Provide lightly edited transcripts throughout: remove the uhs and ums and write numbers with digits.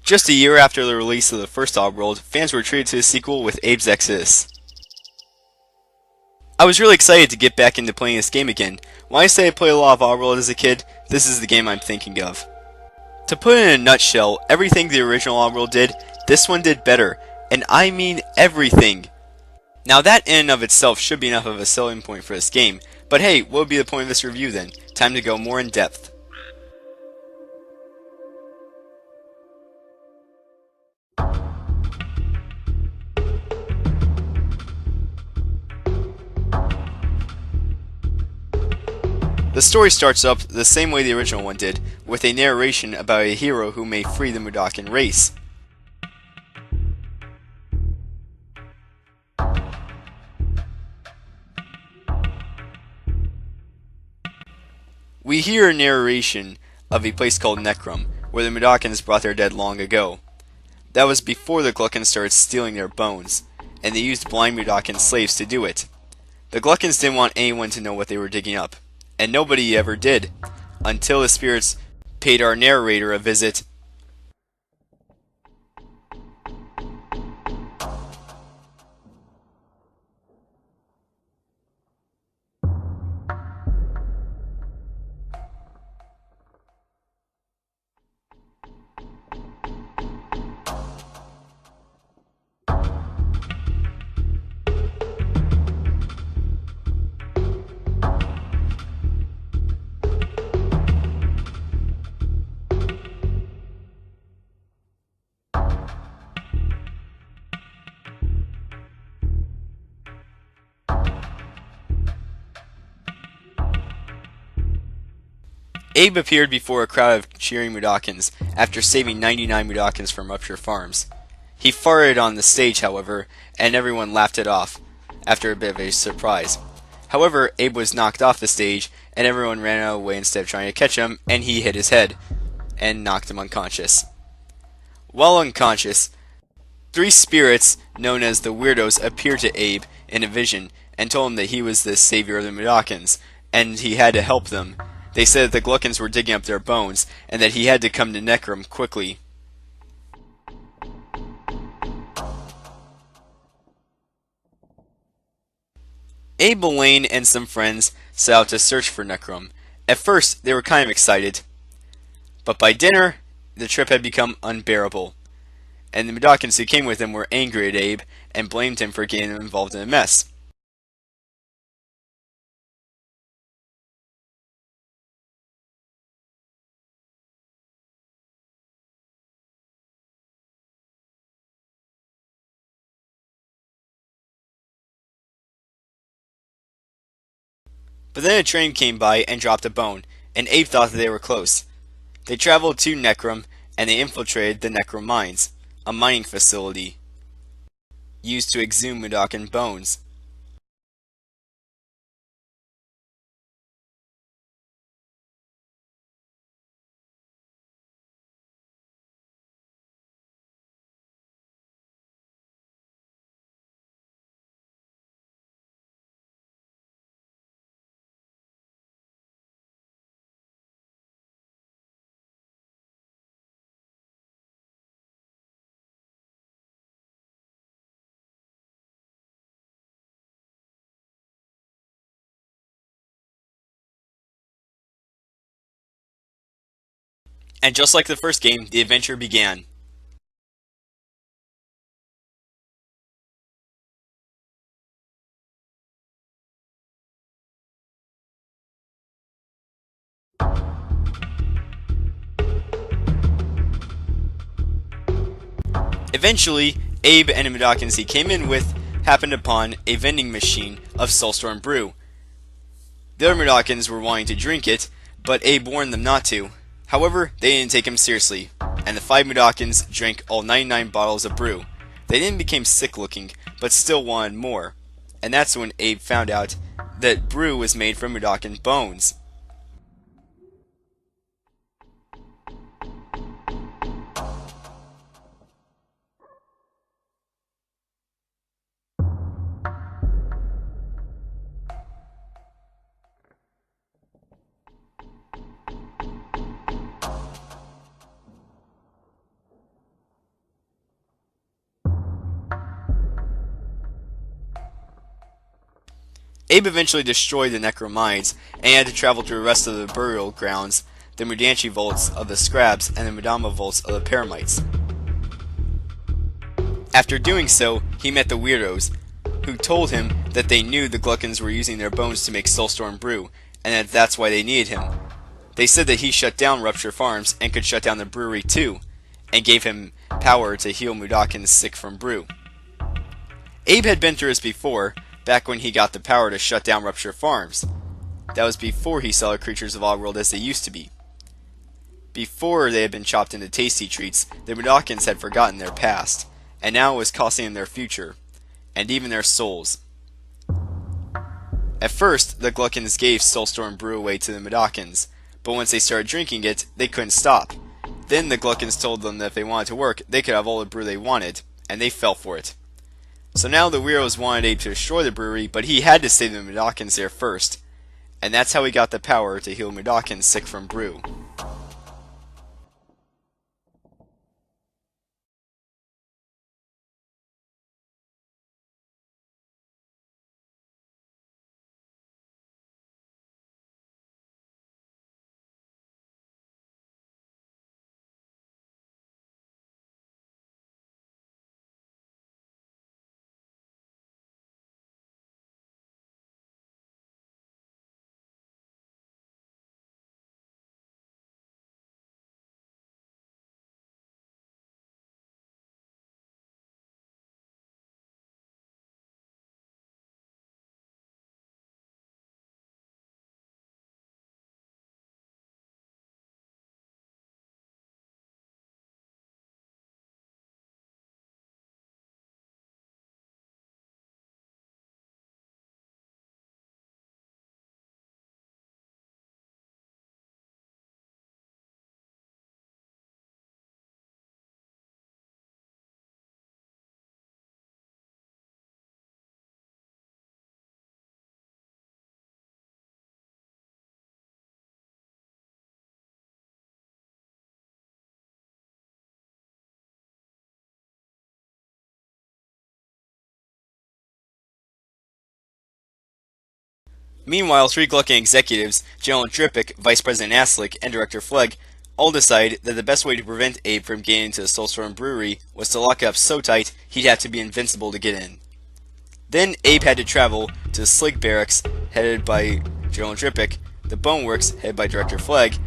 Just a year after the release of the first Oddworld, fans were treated to a sequel with Abe's Exoddus. I was really excited to get back into playing this game again. When I say I played a lot of Oddworld as a kid, this is the game I'm thinking of. To put it in a nutshell, everything the original Oddworld did, this one did better. And I mean everything. Now that in and of itself should be enough of a selling point for this game, but hey, what would be the point of this review then? Time to go more in depth. The story starts up the same way the original one did, with a narration about a hero who may free the Mudokon race. We hear a narration of a place called Necrum, where the Mudokons brought their dead long ago. That was before the Glukkons started stealing their bones, and they used blind Mudokon slaves to do it. The Glukkons didn't want anyone to know what they were digging up, and nobody ever did, until the spirits paid our narrator a visit. Abe appeared before a crowd of cheering Mudokons after saving 99 Mudokons from Rupture Farms. He farted on the stage, however, and everyone laughed it off, after a bit of a surprise. However, Abe was knocked off the stage, and everyone ran out of the way instead of trying to catch him, and he hit his head, and knocked him unconscious. While unconscious, 3 spirits, known as the Weirdos, appeared to Abe in a vision, and told him that he was the savior of the Mudokons, and he had to help them. They said that the Glukkons were digging up their bones, and that he had to come to Necrum quickly. Abe, Elaine, and some friends set out to search for Necrum. At first, they were kind of excited, but by dinner, the trip had become unbearable, and the Mudokons who came with him were angry at Abe and blamed him for getting them involved in a mess. But then a train came by and dropped a bone, and Abe thought that they were close. They traveled to Necrum, and they infiltrated the Necrum mines, a mining facility used to exhume Mudokon bones. And just like the first game, the adventure began. Eventually, Abe and the Mudokons he came in with happened upon a vending machine of Soulstorm brew. The other Mudokons were wanting to drink it, but Abe warned them not to. However, they didn't take him seriously, and the 5 Mudokons drank all 99 bottles of brew. They didn't become sick looking, but still wanted more. And that's when Abe found out that brew was made from Mudokon bones. Abe eventually destroyed the Necromites, and he had to travel to the rest of the burial grounds, the Mudanchi vaults of the Scrabs and the Mudama vaults of the Paramites. After doing so, he met the Weirdos, who told him that they knew the Gluckins were using their bones to make Soulstorm brew, and that that's why they needed him. They said that he shut down Rupture Farms and could shut down the brewery too, and gave him power to heal Mudokons sick from brew. Abe had been through this before, back when he got the power to shut down Rupture Farms. That was before he saw the creatures of Oddworld as they used to be. Before they had been chopped into tasty treats, the Mudokons had forgotten their past, and now it was costing them their future, and even their souls. At first, the Gluckins gave Soulstorm brew away to the Mudokons, but once they started drinking it, they couldn't stop. Then the Gluckins told them that if they wanted to work, they could have all the brew they wanted, and they fell for it. So now the Weirdos wanted Abe to destroy the brewery, but he had to save the Mudokons there first, and that's how he got the power to heal Mudokons sick from brew. Meanwhile, three Gluckin executives, General Drippick, Vice President Aslick, and Director Flegg, all decide that the best way to prevent Abe from getting into the Soulstorm Brewery was to lock it up so tight he'd have to be invincible to get in. Then Abe had to travel to the Slig Barracks, headed by General Drippick, the Boneworks, headed by Director Flegg,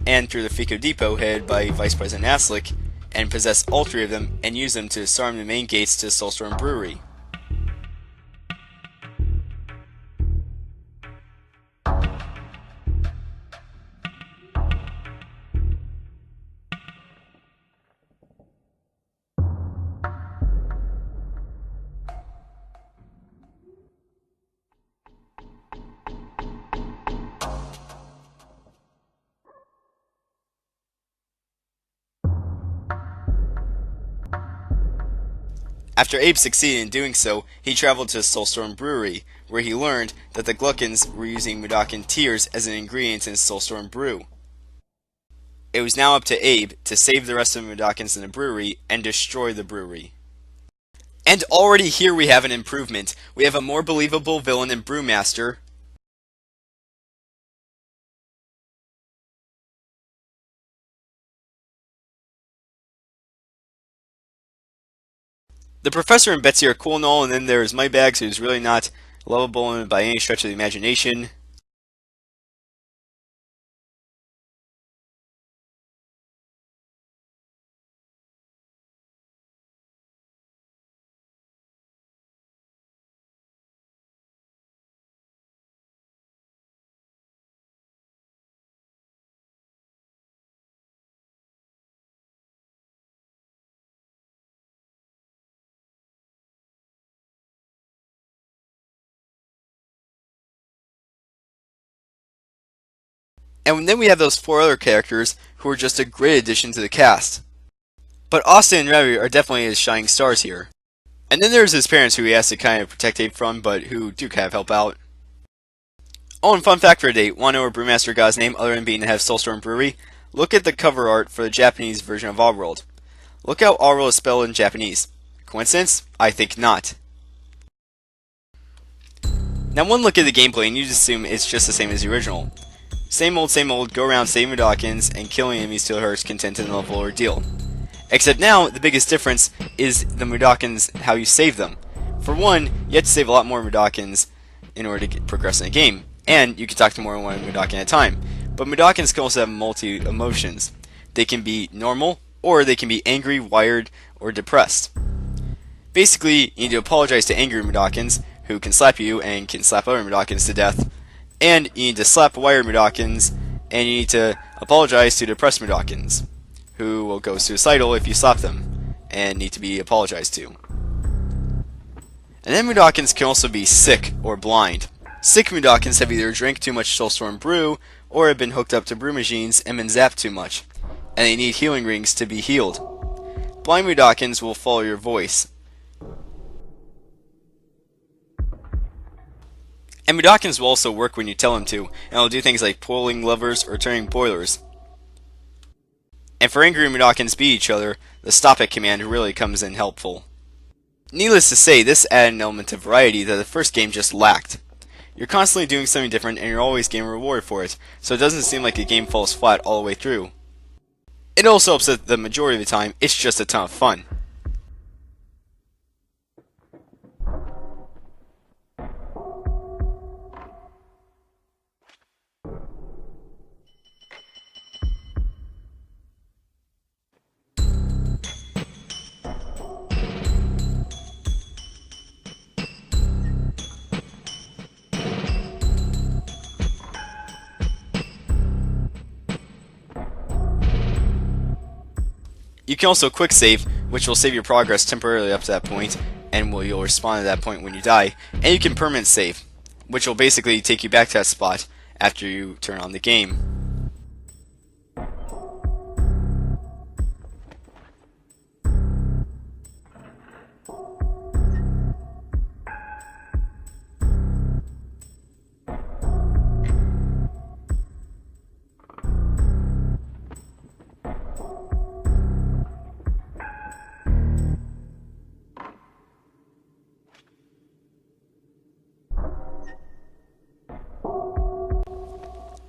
and through the Fico Depot, headed by Vice President Aslick, and possess all three of them and use them to disarm the main gates to the Soulstorm Brewery. After Abe succeeded in doing so, he traveled to Soulstorm Brewery, where he learned that the Gluckins were using Mudokon tears as an ingredient in Soulstorm brew. It was now up to Abe to save the rest of the Mudokons in the brewery and destroy the brewery. And already here we have an improvement. We have a more believable villain in Brewmaster. The Professor and Betsy are cool and all, and then there's Mudbags, who's really not lovable by any stretch of the imagination. And then we have those four other characters who are just a great addition to the cast. But Austin and Ravi are definitely his shining stars here. And then there's his parents, who he has to kind of protect Abe from, but who do kind of help out. Oh, and fun fact for today, want to know where Brewmaster got his name other than being the head of Soulstorm Brewery? Look at the cover art for the Japanese version of Oddworld. Look how Oddworld is spelled in Japanese. Coincidence? I think not. Now one look at the gameplay and you just assume it's just the same as the original. Same old, go around saving Mudokons and killing enemies till heart's content in the level ordeal. Except now, the biggest difference is the Mudokons, how you save them. For one, you have to save a lot more Mudokons in order to progress in the game, and you can talk to more than one Mudokon at a time. But Mudokons can also have multi-emotions. They can be normal, or they can be angry, wired, or depressed. Basically, you need to apologize to angry Mudokons, who can slap you and can slap other Mudokons to death, and you need to slap wired Mudokons, and you need to apologize to depressed Mudokons, who will go suicidal if you slap them, and need to be apologized to. And then Mudokons can also be sick or blind. Sick Mudokons have either drank too much Soulstorm brew, or have been hooked up to brew machines and been zapped too much, and they need healing rings to be healed. Blind Mudokons will follow your voice. And Mudokons will also work when you tell them to, and will do things like pulling levers or turning boilers. And for angry Mudokons beat each other, the stop it command really comes in helpful. Needless to say, this added an element of variety that the first game just lacked. You're constantly doing something different and you're always getting rewarded for it, so it doesn't seem like the game falls flat all the way through. It also helps that the majority of the time, it's just a ton of fun. You can also quick save, which will save your progress temporarily up to that point, and you'll respawn at that point when you die. And you can permanent save, which will basically take you back to that spot after you turn on the game.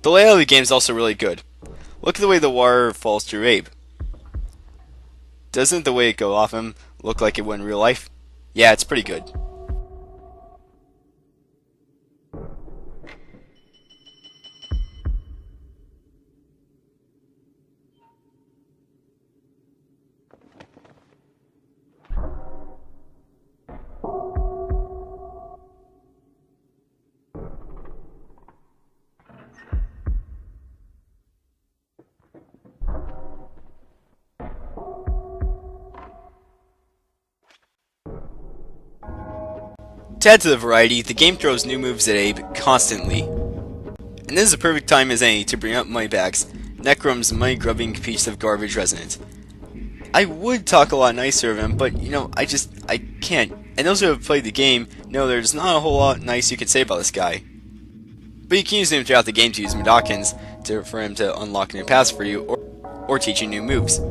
The layout of the game is also really good. Look at the way the water falls through Abe. Doesn't the way it go off him look like it would in real life? Yeah, it's pretty good. To add to the variety, the game throws new moves at Abe constantly. And this is the perfect time as any to bring up Moneybags, Necrom's money-grubbing piece of garbage resident. I would talk a lot nicer of him, but I can't. And those who have played the game know there's not a whole lot nice you could say about this guy. But you can use him throughout the game to use Mudokons for him to unlock new paths for you, or teach you new moves.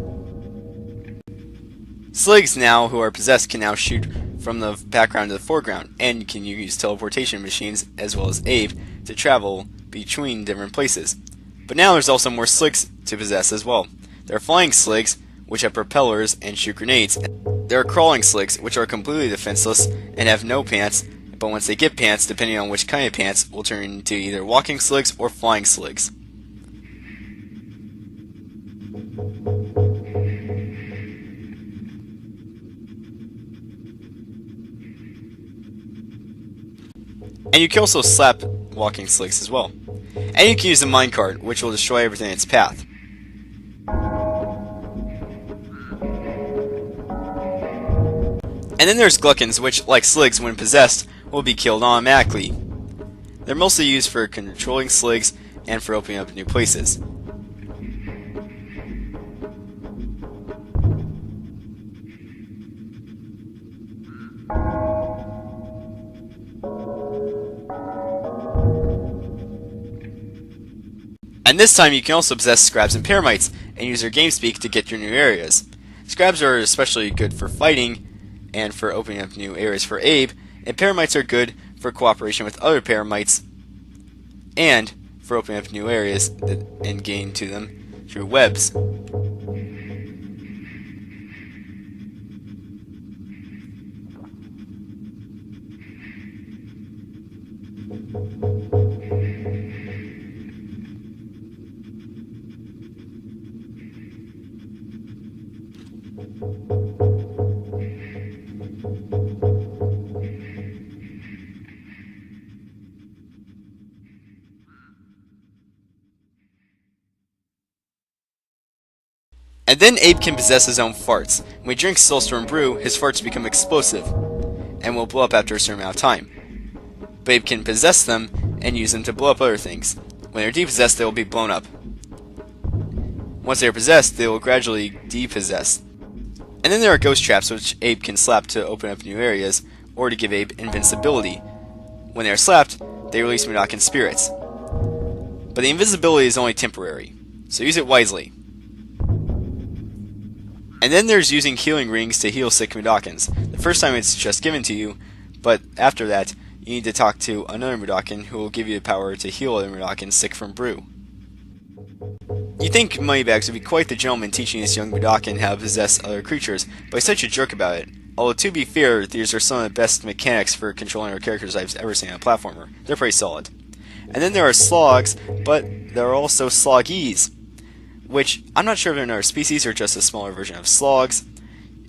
Sligs now, who are possessed, can now shoot from the background to the foreground, and can use teleportation machines as well as Abe to travel between different places. But now there's also more Sligs to possess as well. There are flying Sligs, which have propellers and shoot grenades. There are crawling Sligs, which are completely defenseless and have no pants, but once they get pants, depending on which kind of pants, will turn into either walking Sligs or flying Sligs. And you can also slap walking Sligs as well. And you can use the minecart, which will destroy everything in its path. And then there's Gluckons, which, like Sligs, when possessed, will be killed automatically. They're mostly used for controlling Sligs and for opening up new places. And this time you can also possess Scrabs and Paramites, and use their game speak to get through new areas. Scrabs are especially good for fighting, and for opening up new areas for Abe, and Paramites are good for cooperation with other paramites, and for opening up new areas and getting to them through webs. And then Abe can possess his own farts. When he drinks Soulstorm Brew, his farts become explosive, and will blow up after a certain amount of time. But Abe can possess them, and use them to blow up other things. When they're depossessed, they will be blown up. Once they are possessed, they will gradually depossess. And then there are ghost traps, which Abe can slap to open up new areas, or to give Abe invincibility. When they are slapped, they release Mudokan spirits. But the invisibility is only temporary, so use it wisely. And then there's using healing rings to heal sick Mudokons. The first time it's just given to you, but after that, you need to talk to another Mudokan who will give you the power to heal other Mudokons sick from brew. You think Moneybags would be quite the gentleman teaching this young Mudokan how to possess other creatures, but he's such a jerk about it. Although to be fair, these are some of the best mechanics for controlling our characters I've ever seen in a platformer. They're pretty solid. And then there are Slogs, but there are also Sloggies, which I'm not sure if they're another species or just a smaller version of Slogs,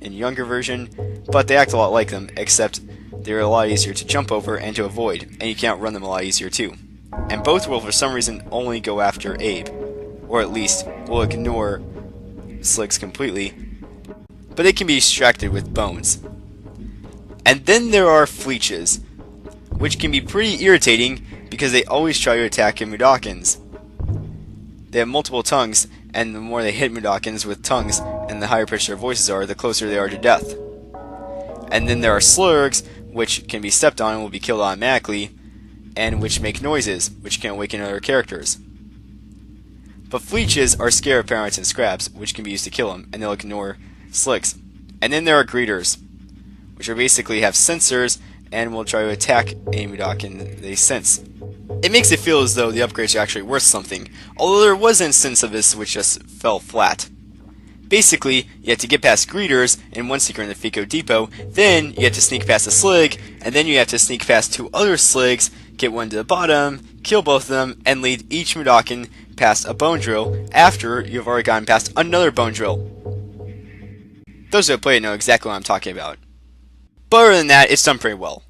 in younger version, but they act a lot like them, except they're a lot easier to jump over and to avoid, and you can outrun them a lot easier too. And both will for some reason only go after Abe, or at least will ignore Sligs completely, but they can be distracted with bones. And then there are Fleeches, which can be pretty irritating because they always try to attack Mudokons. They have multiple tongues, and the more they hit Mudokons with tongues and the higher pitched their voices are, the closer they are to death. And then there are Slurgs, which can be stepped on and will be killed automatically, and which make noises, which can awaken other characters. But Fleeches are scared of paramites and scraps, which can be used to kill them, and they'll ignore Slicks. And then there are Greeters, which are basically have sensors and will try to attack a Mudokan they sense. It makes it feel as though the upgrades are actually worth something, although there was an instance of this which just fell flat. Basically, you have to get past Greeters in one secret in the Fico Depot, then you have to sneak past a Slig, and then you have to sneak past two other Sligs, get one to the bottom, kill both of them, and lead each Mudokan past a bone drill after you've already gotten past another bone drill. Those who have played know exactly what I'm talking about. But other than that, it's done pretty well.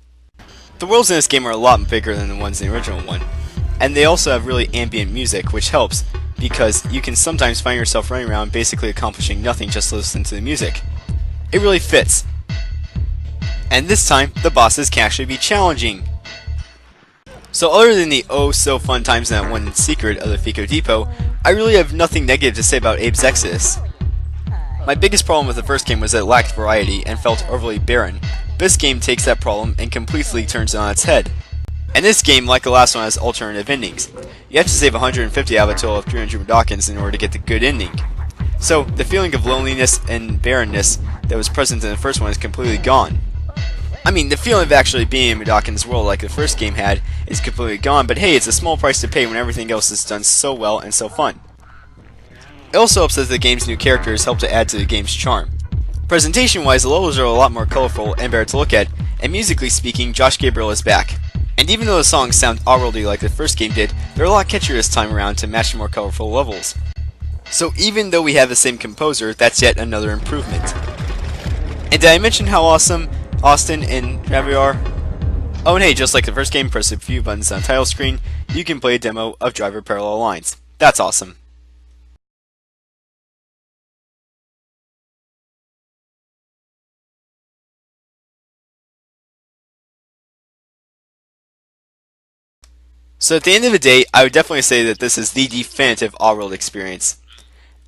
The worlds in this game are a lot bigger than the ones in the original one, and they also have really ambient music, which helps, because you can sometimes find yourself running around basically accomplishing nothing just to listen to the music. It really fits. And this time, the bosses can actually be challenging. So other than the oh-so-fun times in that one secret of the Fico Depot, I really have nothing negative to say about Abe's Exoddus. My biggest problem with the first game was that it lacked variety and felt overly barren. This game takes that problem and completely turns it on its head. And this game, like the last one, has alternative endings. You have to save 150 out of a total of 300 Mudokons in order to get the good ending. So, the feeling of loneliness and barrenness that was present in the first one is completely gone. I mean, the feeling of actually being in Mudokan's world like the first game had is completely gone, but hey, it's a small price to pay when everything else is done so well and so fun. It also helps that the game's new characters help to add to the game's charm. Presentation-wise, the levels are a lot more colorful and better to look at, and musically speaking, Josh Gabriel is back. And even though the songs sound Oddworldy like the first game did, they're a lot catchier this time around to match the more colorful levels. So even though we have the same composer, that's yet another improvement. And did I mention how awesome Austin and Travis are? Oh, and hey, just like the first game, press a few buttons on the title screen, you can play a demo of Driver Parallel Lines. That's awesome. So at the end of the day, I would definitely say that this is the definitive Oddworld experience.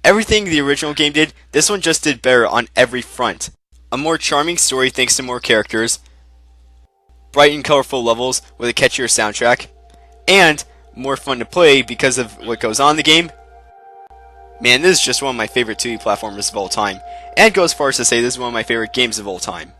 Everything the original game did, this one just did better on every front. A more charming story thanks to more characters, bright and colorful levels with a catchier soundtrack, and more fun to play because of what goes on in the game. Man, this is just one of my favorite 2D platformers of all time, and I'd go as far as to say this is one of my favorite games of all time.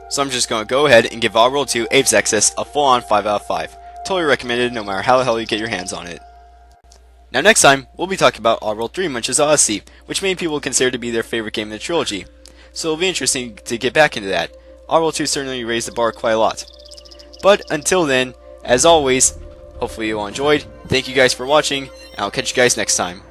So I'm just going to go ahead and give Oddworld 2 Apes Access a full-on 5 out of 5. Totally recommended no matter how the hell you get your hands on it. Now next time, we'll be talking about Oddworld 3 Munch's Oddysee, which many people consider to be their favorite game in the trilogy. So it'll be interesting to get back into that. Oddworld 2 certainly raised the bar quite a lot. But until then, as always, hopefully you all enjoyed. Thank you guys for watching, and I'll catch you guys next time.